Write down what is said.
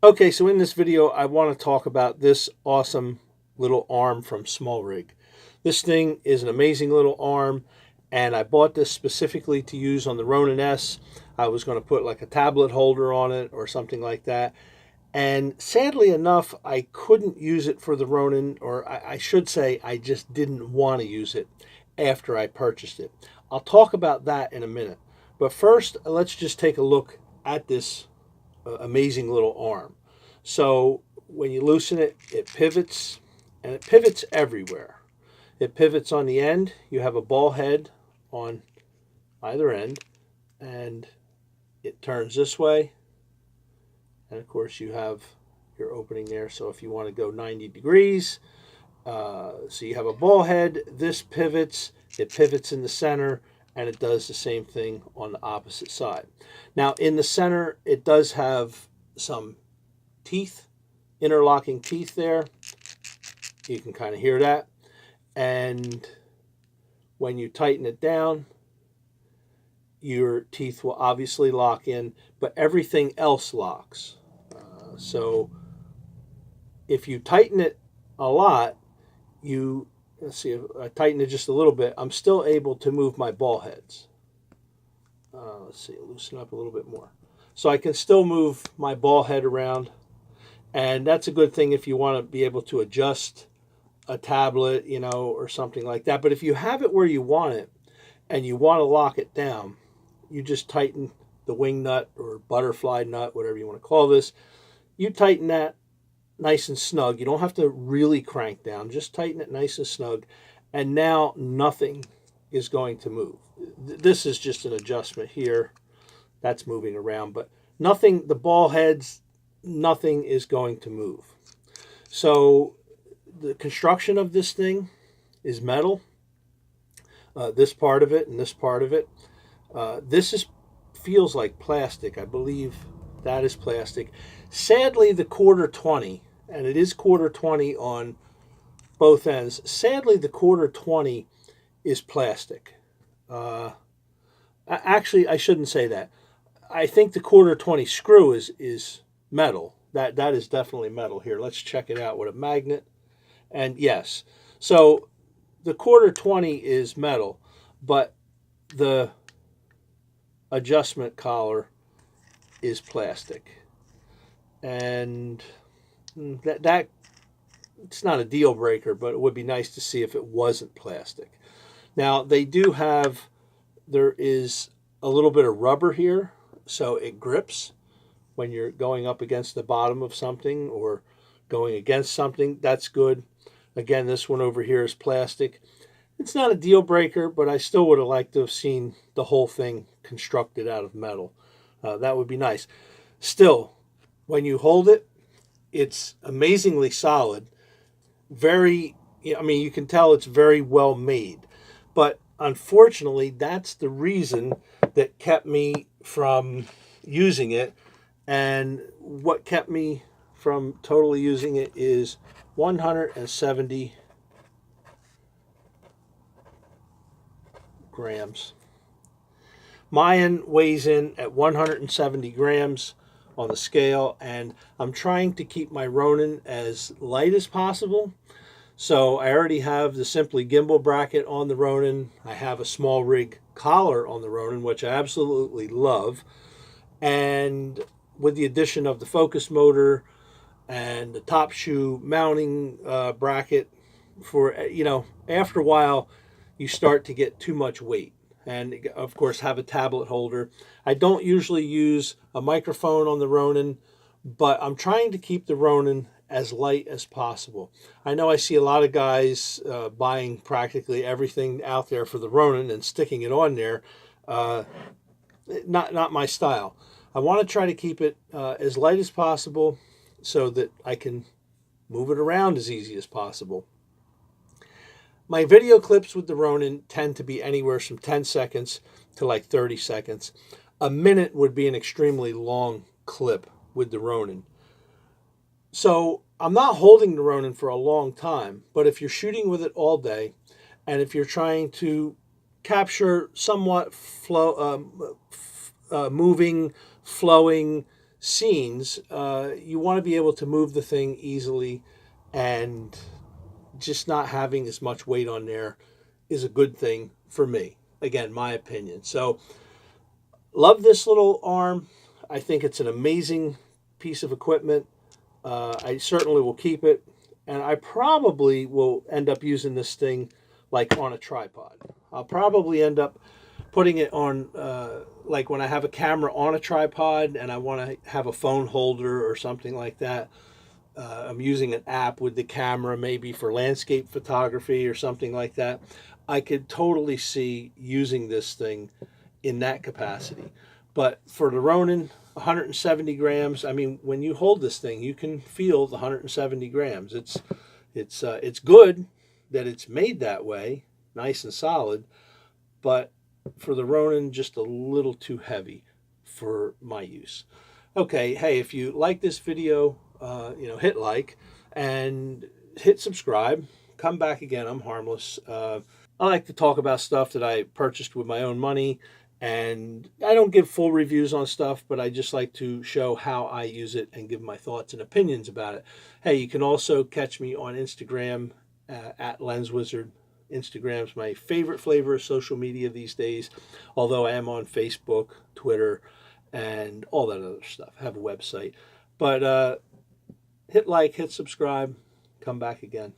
Okay, so in this video, I want to talk about this awesome little arm from SmallRig. This thing is an amazing little arm, and I bought this specifically to use on the Ronin S. I was going to put like a tablet holder on it or something like that. And sadly enough, I couldn't use it for the Ronin, or I should say I just didn't want to use it after I purchased it. I'll talk about that in a minute. But first, let's just take a look at this amazing little arm. So when you loosen it, it pivots, and it pivots everywhere. It pivots on the end. You have a ball head on either end, and it turns this way. And of course you have your opening there, so if you want to go 90 degrees, so you have a ball head, this pivots, it pivots in the center, and it does the same thing on the opposite side. Now in the center, it does have some teeth, interlocking teeth there. You can kind of hear that. And when you tighten it down, your teeth will obviously lock in, but everything else locks. So if you tighten it a lot, let's see, if I tighten it just a little bit, I'm still able to move my ball heads. Let's see, loosen up a little bit more. So I can still move my ball head around, and that's a good thing if you want to be able to adjust a tablet, or something like that. But if you have it where you want it and you want to lock it down, you just tighten the wing nut or butterfly nut, whatever you want to call this. You tighten that nice and snug. You don't have to really crank down. Just tighten it nice and snug. And now nothing is going to move. This is just an adjustment here. That's moving around. But nothing, the ball heads, nothing is going to move. So the construction of this thing is metal. This part of it and this part of it. This feels like plastic. I believe that is plastic. Sadly, the quarter 20, and it is quarter 20 on both ends. Sadly, the quarter 20 is plastic. Actually, I shouldn't say that. I think the quarter 20 screw is metal. That is definitely metal. Here, let's check it out with a magnet. And yes, so the quarter 20 is metal, but the adjustment collar is plastic. And that it's not a deal breaker, but it would be nice to see if it wasn't plastic. Now there is a little bit of rubber here, so it grips when you're going up against the bottom of something or going against something. That's good. Again, this one over here is plastic. It's not a deal breaker, but I still would have liked to have seen the whole thing constructed out of metal. That would be nice. Still, when you hold it, it's amazingly solid. You can tell it's very well made. But unfortunately, that's the reason that kept me from using it. And what kept me from totally using it is 170 grams. Mine weighs in at 170 grams on the scale, and I'm trying to keep my Ronin as light as possible. So I already have the Simply Gimbal bracket on the Ronin. I have a SmallRig collar on the Ronin, which I absolutely love. And with the addition of the focus motor and the top shoe mounting bracket, after a while you start to get too much weight. And of course have a tablet holder. I don't usually use a microphone on the Ronin, but I'm trying to keep the Ronin as light as possible. I know I see a lot of guys buying practically everything out there for the Ronin and sticking it on there. Not my style. I want to try to keep it as light as possible so that I can move it around as easy as possible. My video clips with the Ronin tend to be anywhere from 10 seconds to like 30 seconds. A minute would be an extremely long clip with the Ronin. So I'm not holding the Ronin for a long time, but if you're shooting with it all day, and if you're trying to capture somewhat moving, flowing scenes, you want to be able to move the thing easily, and just not having as much weight on there is a good thing for me. Again, my opinion. So, love this little arm. I think it's an amazing piece of equipment. I certainly will keep it, and I probably will end up using this thing like on a tripod. I'll probably end up putting it on, like when I have a camera on a tripod and I want to have a phone holder or something like that. I'm using an app with the camera, maybe for landscape photography or something like that. I could totally see using this thing in that capacity. But for the Ronin, 170 grams. I mean, when you hold this thing, you can feel the 170 grams. It's good that it's made that way, nice and solid. But for the Ronin, just a little too heavy for my use. Okay, hey, if you like this video, hit like and hit subscribe. Come back again. I'm harmless. I like to talk about stuff that I purchased with my own money, and I don't give full reviews on stuff, but I just like to show how I use it and give my thoughts and opinions about it. Hey, you can also catch me on Instagram at LensWizard. Instagram's my favorite flavor of social media these days, although I am on Facebook, Twitter, and all that other stuff. I have a website. But hit like, hit subscribe, come back again.